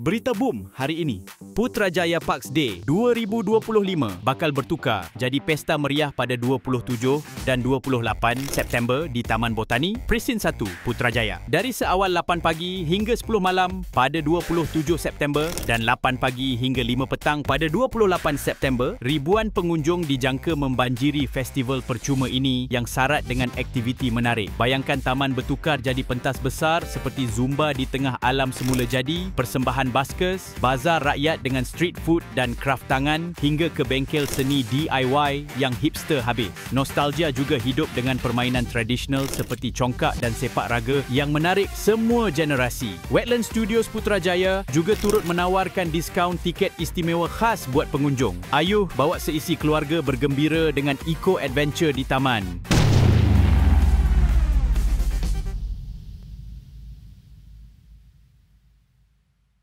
Berita boom hari ini. Putrajaya Parks Day 2025 bakal bertukar jadi pesta meriah pada 27 dan 28 September di Taman Botani, Presin 1, Putrajaya. Dari seawal 8 pagi hingga 10 malam pada 27 September dan 8 pagi hingga 5 petang pada 28 September, ribuan pengunjung dijangka membanjiri festival percuma ini yang syarat dengan aktiviti menarik. Bayangkan taman bertukar jadi pentas besar seperti Zumba di tengah alam semula jadi, persembahan baskers, bazar rakyat dengan street food dan kraft tangan hingga ke bengkel seni DIY yang hipster habis. Nostalgia juga hidup dengan permainan tradisional seperti congkak dan sepak raga yang menarik semua generasi. Wetland Studios Putrajaya juga turut menawarkan diskaun tiket istimewa khas buat pengunjung. Ayuh bawa seisi keluarga bergembira dengan eco adventure di taman.